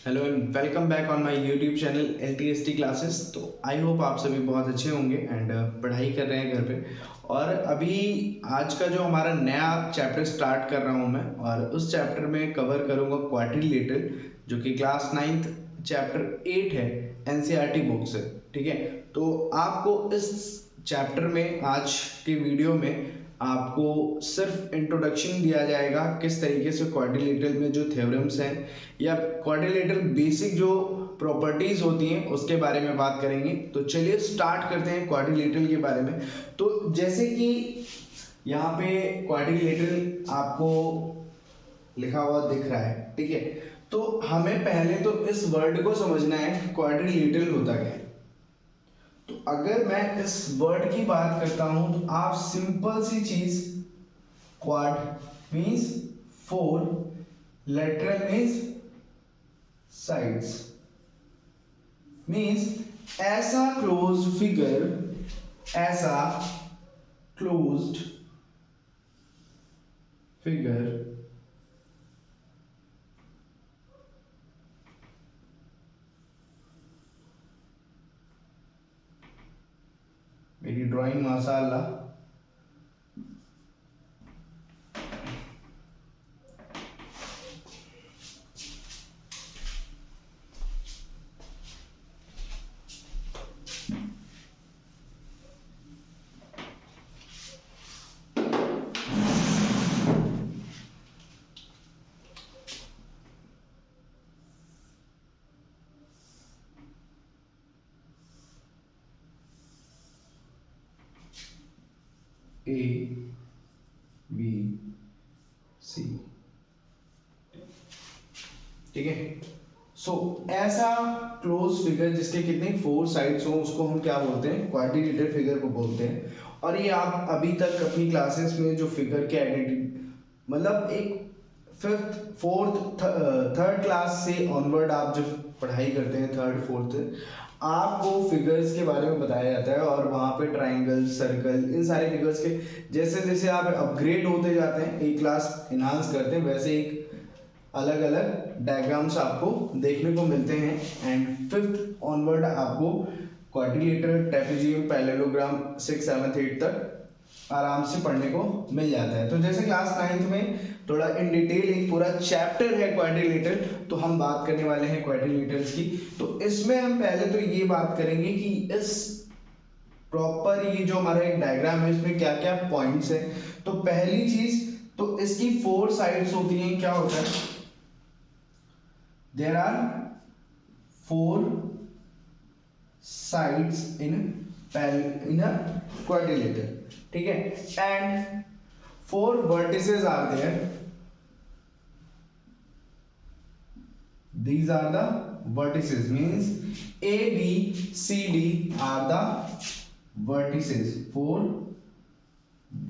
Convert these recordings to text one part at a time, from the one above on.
Hello and welcome back on my YouTube channel LTST classes. तो I hope आप सभी बहुत अच्छे होंगे एंड पढ़ाई कर रहे हैं घर पे। और अभी आज का जो हमारा नया चैप्टर स्टार्ट कर रहा हूँ मैं, और उस चैप्टर में कवर करूँगा क्वाड्रिलेटरल, जो कि क्लास 9th चैप्टर 8 है, NCERT बुक से। ठीक है, तो आपको इस चैप्टर में आज के वीडियो में आपको सिर्फ इंट्रोडक्शन दिया जाएगा, किस तरीके से क्वाड्रिलेटरल में जो थ्योरम्स हैं या क्वाड्रिलेटरल बेसिक जो प्रॉपर्टीज होती हैं उसके बारे में बात करेंगे। तो चलिए स्टार्ट करते हैं क्वाड्रिलेटरल के बारे में। तो जैसे कि यहाँ पे क्वाड्रिलेटरल आपको लिखा हुआ दिख रहा है, ठीक है। तो हमें पहले तो इस वर्ड को समझना है, क्वाड्रिलेटरल होता क्या है। तो अगर मैं इस वर्ड की बात करता हूं तो आप सिंपल सी चीज, quad means four, lateral means sides, means ऐसा क्लोज फिगर, ऐसा क्लोज्ड फिगर मेरी ड्राइंग माशाअल्लाह। A B C, ठीक है। सो ऐसा क्लोज फिगर जिसके कितने फोर साइड्स हो उसको हम क्या बोलते हैं, क्वाड्रिलेटरल फिगर को बोलते हैं। और ये आप अभी तक अपनी क्लासेस में जो फिगर के आइडेंटिटी, मतलब एक फिफ्थ फोर्थ थर्ड क्लास से ऑनवर्ड आप जब पढ़ाई करते हैं, थर्ड फोर्थ, आपको फिगर्स के बारे में बताया जाता है। और वहाँ पे ट्राइंगल, सर्कल, इन सारे फिगर्स के जैसे जैसे आप अपग्रेड होते जाते हैं, एक क्लास इनहांस करते हैं, वैसे एक अलग अलग डायग्राम्स आपको देखने को मिलते हैं। एंड फिफ्थ ऑनवर्ड आपको क्वाड्रिलेटरल, ट्रेपेजियम, पैरेललोग्राम 6, 7, 8 तक आराम से पढ़ने को मिल जाता है। तो जैसे क्लास 9th में थोड़ा इन डिटेल एक पूरा चैप्टर है क्वाड्रिलेटरल, तो हम बात करने वाले हैं क्वाड्रिलेटरल्स की। तो इसमें हम पहले तो ये बात करेंगे कि इस प्रॉपर ये जो हमारा एक डायग्राम है इसमें क्या क्या पॉइंट्स है। तो पहली चीज, तो इसकी फोर साइड्स होती हैं। क्या होता है, there are four sides in a quadrilateral, ठीक है। and four vertices are there, these are the vertices, means A B C D are the vertices, four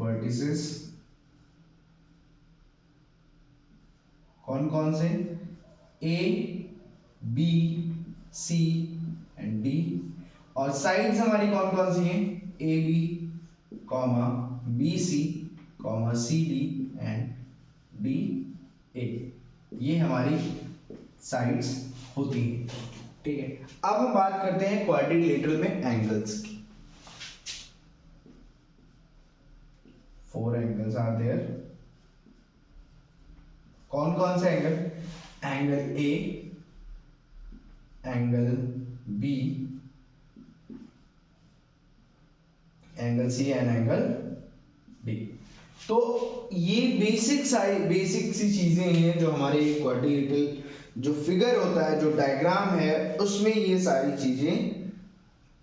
vertices। कौन कौन से, A B C and D। और sides हमारी कौन कौन सी हैं, A B comma B C comma C D and D A, ये हमारी साइड्स होती हैं, ठीक है। अब हम बात करते हैं क्वाड्रिलेटरल में एंगल्स की। Four angles are there. कौन कौन से angle, angle A, angle B, angle C and angle D. तो ये बेसिक सी चीजें हैं जो हमारे क्वाड्रिलेटरल जो फिगर होता है, जो डायग्राम है, उसमें ये सारी चीजें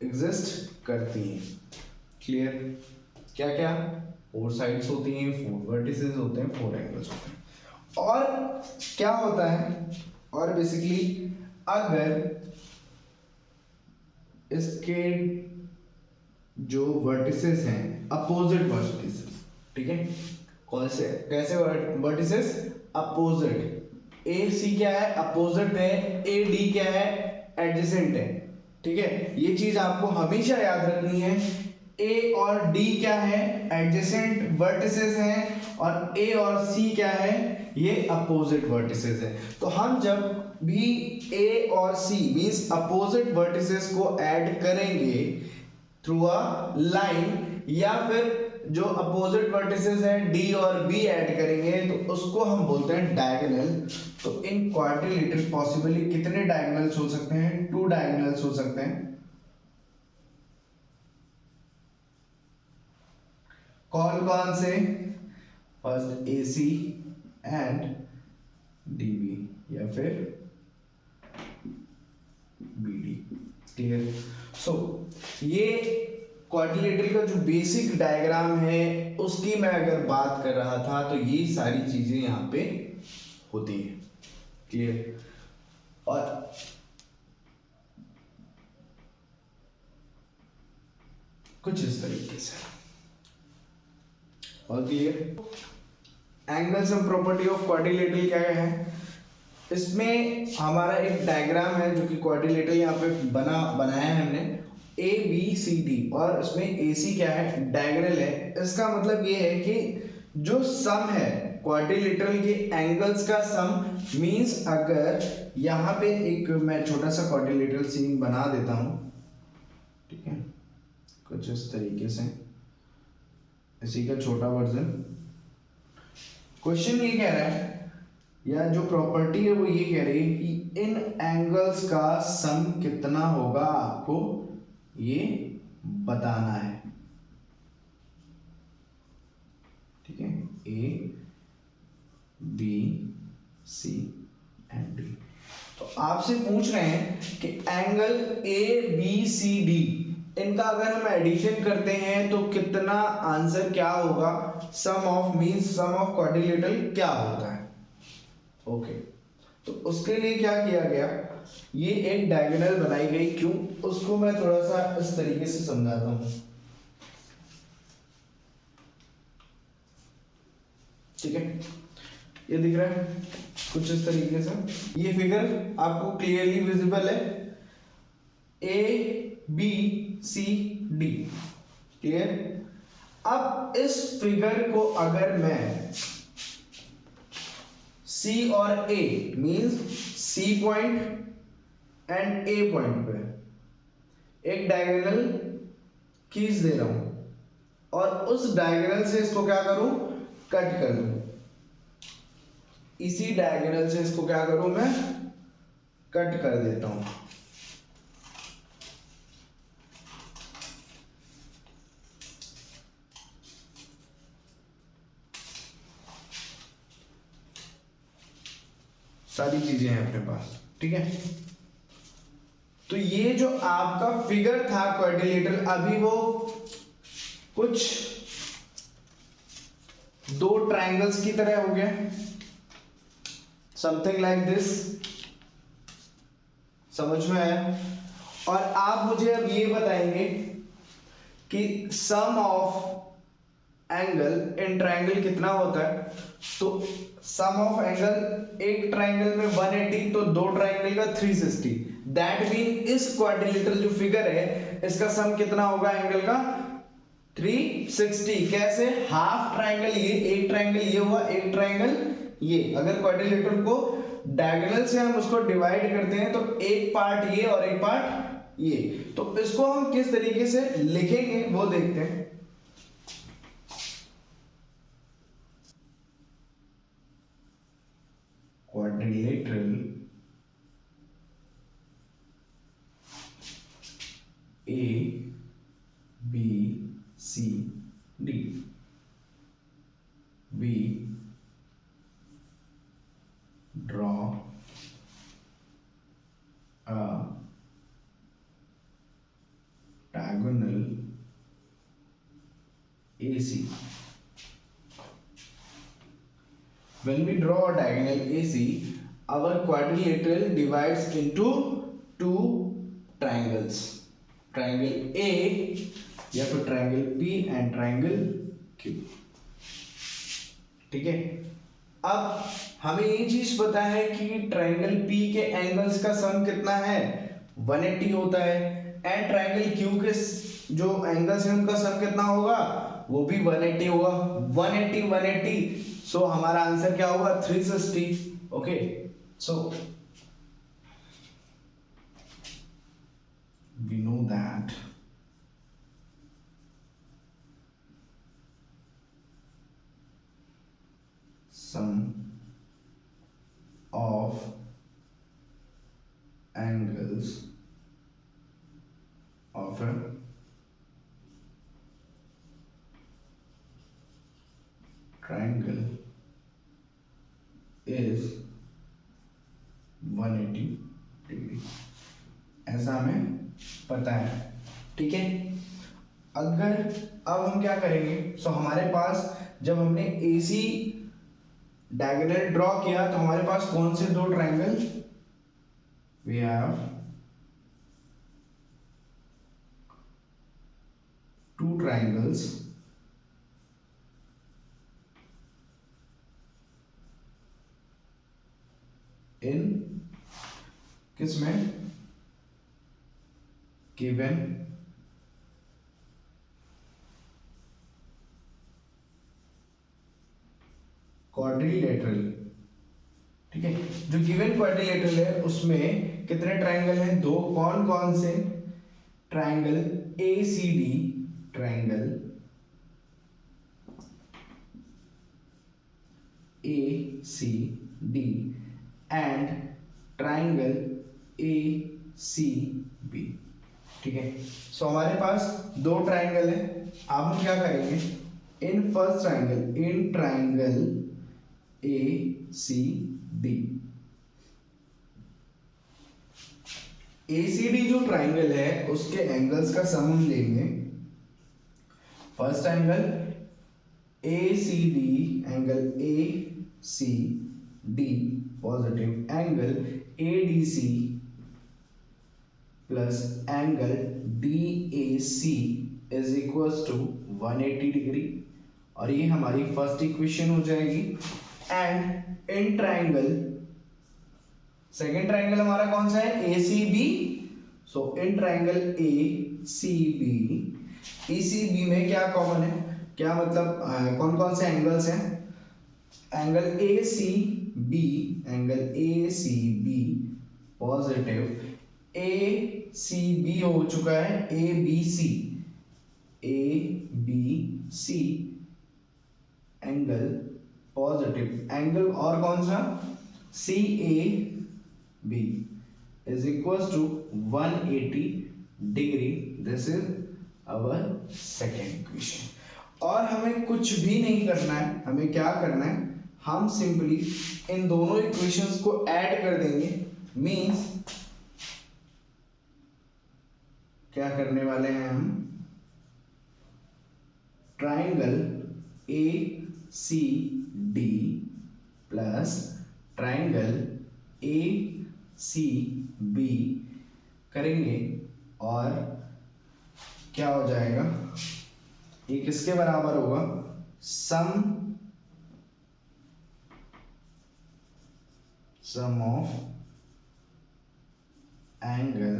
एग्जिस्ट करती हैं। क्लियर, क्या क्या, फोर साइड्स होती हैं, फोर वर्टिसेस होते हैं, फोर एंगल्स होते हैं। और क्या होता है, और बेसिकली अगर इसके जो वर्टिसेस हैं, अपोजिट वर्टिसेस, ठीक है, कौन से, कैसे वर्टिसेस, अपोजिट। ए सी क्या है, अपोजिट है, ए डी क्या है, एडजेसेंट है, ठीक है। ये चीज आपको हमेशा याद रखनी है। ए और डी क्या है, एडजेसेंट वर्टिसेस हैं, और ए और सी क्या है, ये अपोजिट वर्टिसेस है। तो हम जब भी ए और सी मींस अपोजिट वर्टिसेस को ऐड करेंगे थ्रू अ लाइन, या फिर जो अपोजिट वर्टिसेस है डी और बी ऐड करेंगे तो उसको हम बोलते हैं डायगोनल। तो इन क्वाड्रिलेटरल पॉसिबली कितने डायगोनल्स हो सकते हैं? 2 डायगोनल्स हो सकते हैं। कौन कौन से? First A C and D B या फिर बी डी। क्लियर? सो ये क्वाड्रिलेटरल का जो बेसिक डायग्राम है उसकी मैं अगर बात कर रहा था तो ये सारी चीजें यहाँ पे होती है। क्लियर? और कुछ इस तरीके से। और clear? Angles and property of quadrilateral क्या है? इसमें हमारा एक डायग्राम है जो कि क्वाड्रिलेटरल यहाँ पे बनाया है हमने, ए बी सी डी, और इसमें ए सी क्या है? डायगोनल है। इसका मतलब ये है कि जो सम है क्वाड्रिलेटरल के एंगल्स का सम मींस, अगर यहाँ पे एक मैं छोटा सा क्वाड्रिलेटरल सीन बना देता हूँ, ठीक है, कुछ इस तरीके से, इसी का छोटा वर्जन। क्वेश्चन ये कह रहा है या जो प्रॉपर्टी है वो ये कह रही है कि इन एंगल्स का सम कितना होगा आपको ये बताना है। ठीक है, A B C and D. तो आपसे पूछ रहे हैं कि angle A B C D, इनका अगर हम एडिशन करते हैं तो कितना आंसर क्या होगा? Sum of means sum of quadrilateral क्या होता है? ओके, तो उसके लिए क्या किया गया, ये एक डायगोनल बनाई गई। क्यों? उसको मैं थोड़ा सा इस तरीके से समझाता हूं। ठीक है, ये दिख रहा है कुछ इस तरीके से। ये फिगर आपको क्लियरली विजिबल है, A B C D. Clear? अब इस फिगर को अगर मैं C और A means C point and A point पे एक डायगोनल खींच दे रहा हूं और उस डायगोनल से इसको क्या करूं? कट कर दूं। इसी डायगोनल से इसको क्या करूं? मैं कट कर देता हूं। सारी चीजें हैं अपने पास। ठीक है, तो ये जो आपका फिगर था क्वाड्रिलेटरल, अभी वो कुछ दो ट्रायंगल्स की तरह हो गया, समथिंग लाइक दिस। समझ में आया? और आप मुझे अब ये बताएंगे कि सम ऑफ एंगल इन ट्रायंगल कितना होता है? तो सम ऑफ एंगल एक ट्रायंगल में 180, तो दो ट्रायंगल का 360। दैट मीन इस क्वाड्रिलेटरल जो फिगर है इसका सम कितना होगा एंगल का? 360। कैसे? हाफ ट्रायंगल ये, एक ट्रायंगल ये हुआ, एक ट्रायंगल ये। अगर क्वाड्रिलेटरल को डायगोनल से हम उसको डिवाइड करते हैं तो एक पार्ट ये और एक पार्ट ये। तो इसको हम किस तरीके से लिखेंगे वो देखते हैं। Quadrilateral A B C D, we draw a diagonal AC. When we draw a diagonal AC, our quadrilateral divides into two triangles, triangle A या फिर triangle P and triangle Q. ठीक है, अब हमें ये चीज पता है कि ट्रायंगल P के एंगल्स का सम कितना है? 180 होता है, एंड ट्रायंगल Q के जो एंगल्स हैं उनका सम कितना होगा? वो भी 180 होगा। 180 180, सो हमारा आंसर क्या होगा? 360। Okay, so of A triangle is 180 degree, ऐसा हमें पता है। ठीक है, अगर अब हम क्या करेंगे, सो हमारे पास जब हमने AC डायगोनल ड्रॉ किया तो हमारे पास कौन से दो triangle, we have two triangles in किसमें, गिवन क्वाड्रिलेटरल। ठीक है, जो गिवन क्वाड्रिलेटरल है उसमें कितने ट्राइंगल हैं, दो। कौन कौन से, triangle ACD, triangle ACD and triangle ACB। ठीक है, सो हमारे पास दो ट्राइंगल है। अब हम क्या करेंगे, in first triangle, in triangle ACD, ACD जो ट्राइंगल है उसके एंगल्स का सम हम लेंगे। First angle ACD, angle ACD positive, angle ADC plus angle DAC is equals to 180 degree, और ये हमारी फर्स्ट इक्वेशन हो जाएगी। And in triangle, second triangle हमारा कौन सा है, ACB। So in triangle ACB, ECB में क्या कॉमन है, क्या मतलब कौन कौन से एंगल्स हैं, angle ACB, angle ACB positive, ACB हो चुका है ABC, ABC angle positive, angle और कौन सा, CAB is equals to 180 degree. This is our second equation. और हमें कुछ भी नहीं करना है, हमें क्या करना है, हम सिंपली इन दोनों इक्वेशंस को ऐड कर देंगे। मीन्स क्या करने वाले हैं हम, triangle ACD plus triangle ACB करेंगे, और क्या हो जाएगा, ये किसके बराबर होगा, sum of angle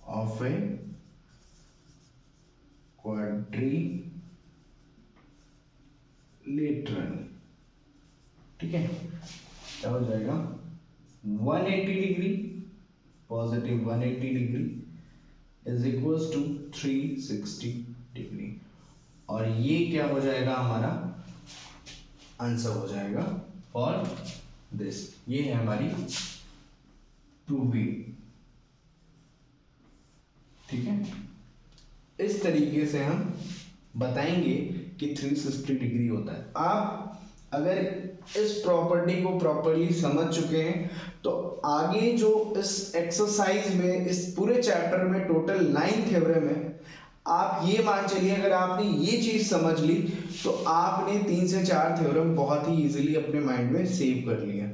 of a quadrilateral. ठीक है, क्या हो जाएगा, 180 degree positive 180 degree is equals to 360 degree, और ये क्या हो जाएगा, हमारा आंसर हो जाएगा फॉर दिस। ये है हमारी 2B। ठीक है, इस तरीके से हम बताएंगे कि 360 डिग्री होता है। आप अगर इस प्रॉपर्टी को प्रॉपर्ली समझ चुके हैं तो आगे जो इस एक्सरसाइज में, इस पूरे चैप्टर में टोटल 9 थ्योरम है, आप ये मान चलिए अगर आपने ये चीज समझ ली तो आपने 3 से 4 थ्योरम बहुत ही इजीली अपने माइंड में सेव कर लिया।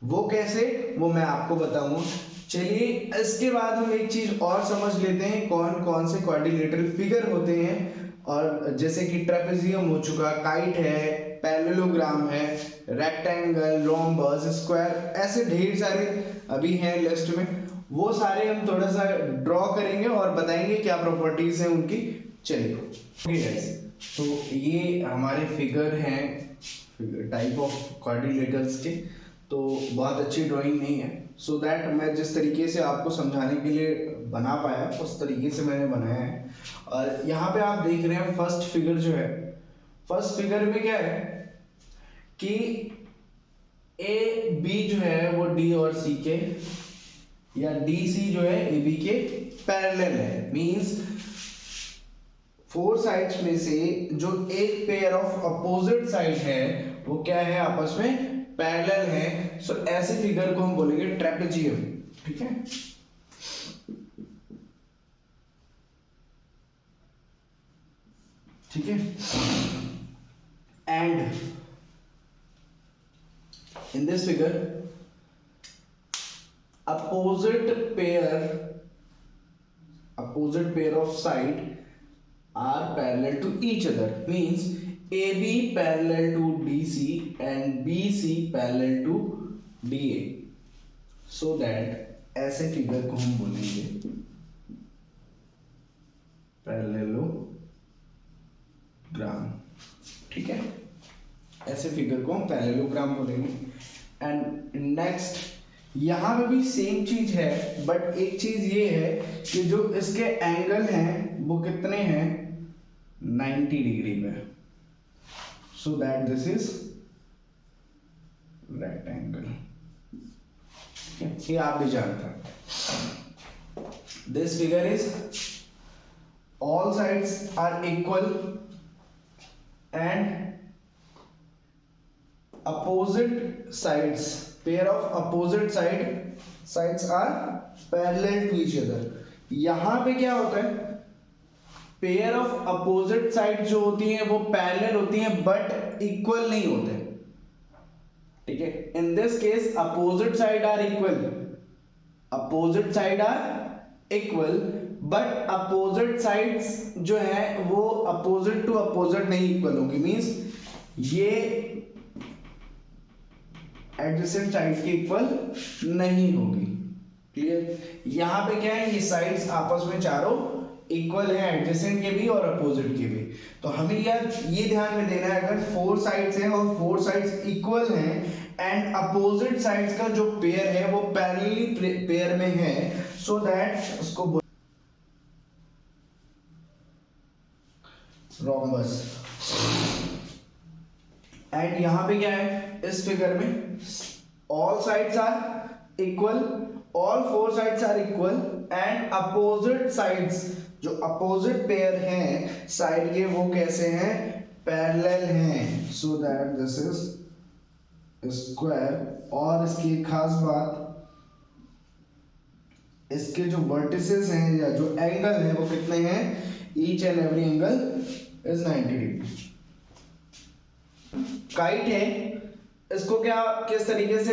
वो कैसे, वो मैं आपको बताऊंगा। चलिए इसके बाद हम एक चीज और समझ लेते हैं, कौन कौन से क्वाड्रिलेटरल फिगर होते हैं। और जैसे कि ट्रेपेजियम हो चुका, काइट है, पैरेललोग्राम है, रेक्टेंगल, रोम्बस, स्क्वायर, ऐसे ढेर सारे अभी हैं लिस्ट में। वो सारे हम थोड़ा सा ड्रॉ करेंगे और बताएंगे क्या प्रॉपर्टीज हैं उनकी। चलिए ओके गाइस, तो ये हमारे फिगर हैं, टाइप ऑफ क्वाड्रिलेटरल्स के। तो बहुत अच्छी ड्राइंग नहीं है, सो दैट मैं जिस तरीके से आपको समझाने के लिए बना पाया उस तरीके से मैंने बनाया है। और यहाँ पे आप देख रहे हैं फर्स्ट फिगर जो है, फर्स्ट फिगर में क्या है कि A B जो है वो D और C के या DC जो है AB के पैरेलल है, मींस फोर साइड्स में से जो एक पेयर ऑफ अपोजिट साइड है वो क्या है, आपस में पैरेलल है। सो ऐसे फिगर को हम बोलेंगे ट्रेपेजियम। ठीक है, ठीक है। And in this figure opposite pair of side are parallel to each other, means AB parallel to DC and BC parallel to DA, so that ऐसे फिगर को हम बोलेंगे पैरेललोग्राम। ठीक है, ऐसे फिगर को हम पैरेललोग्राम बोलेंगे। एंड नेक्स्ट, यहां पे भी सेम चीज है, बट एक चीज ये है कि जो इसके एंगल हैं वो कितने हैं, 90 डिग्री पे, so that this is rectangle. ये आप भी जानते हैं। This figure is all sides are equal and opposite sides, pair of opposite sides are parallel to each other। यहां पे क्या होता है, pair of opposite sides जो होती हैं वो parallel होती हैं बट equal नहीं होते। ठीक है, in this case opposite side are equal, but opposite sides जो है वो opposite to opposite नहीं equal होगी, मींस ये एडजेसेंट साइड के इक्वल नहीं होगी। क्लियर, यहां पे क्या है, ये साइड्स आपस में चारों इक्वल है, एडजेसेंट के भी और अपोजिट के भी। तो हमें यार ये ध्यान में देना है, अगर फोर साइड्स हैं और फोर साइड्स इक्वल हैं एंड अपोजिट साइड्स का जो पेयर है वो पैरेलली पेयर में है, सो दैट उसको रोम्बस। एंड यहां पे क्या है, इस फिगर में all sides are equal, all four sides are equal and opposite sides, जो opposite pair हैं साइड के वो कैसे हैं, पैरेलल हैं, so that this is square। और इसकी खास बात, इसके जो वर्टिसेस हैं या जो एंगल हैं वो कितने हैं, each and every angle is 90 degree. Kite है, इसको क्या किस तरीके से,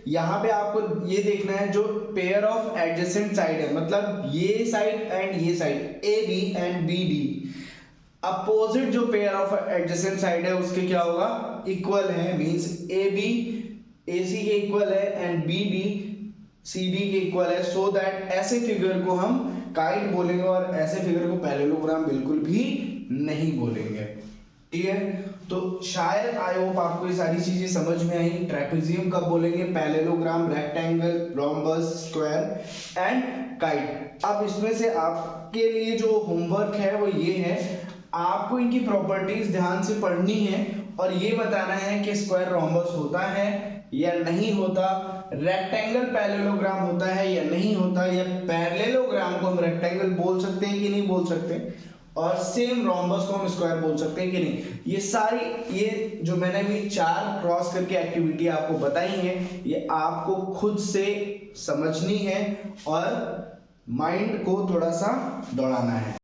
यहां पे आपको ये देखना है जो पेयर ऑफ एडजेसेंट साइड है, मतलब ये साइड एंड ये side A B and B D, opposite जो पेयर ऑफ एडजेसेंट साइड है उसके क्या होगा, इक्वल है, मींस ए बी ए सी के इक्वल है and B D C D के इक्वल है, सो दैट ऐसे फिगर को हम काइट बोलेंगे और ऐसे फिगर को पैरेललोग्राम बिल्कुल भी नहीं बोलेंगे। ठीक है, तो शायद आई होप आपको ये सारी चीजें समझ में आई। ट्रेपेजियम कब बोलेंगे, parallelogram, rectangle, rhombus, square and kite. अब इसमें से आपके लिए जो होमवर्क है वो ये है, आपको इनकी प्रॉपर्टीज ध्यान से पढ़नी है और ये बताना है कि स्क्वायर रोम्बस होता है या नहीं होता, रेक्टेंगल पैरेललोग्राम होता है या नहीं होता, या पैरेललोग्राम को हम रेक्टेंगल बोल सकते हैं कि नहीं बोल सकते, और सेम रोम्बस को हम स्क्वायर बोल सकते हैं कि नहीं। ये सारी, ये जो मैंने अभी 4 क्रॉस करके एक्टिविटी आपको बताई है, ये आपको खुद से समझनी है और माइंड को थोड़ा सा दौड़ाना है।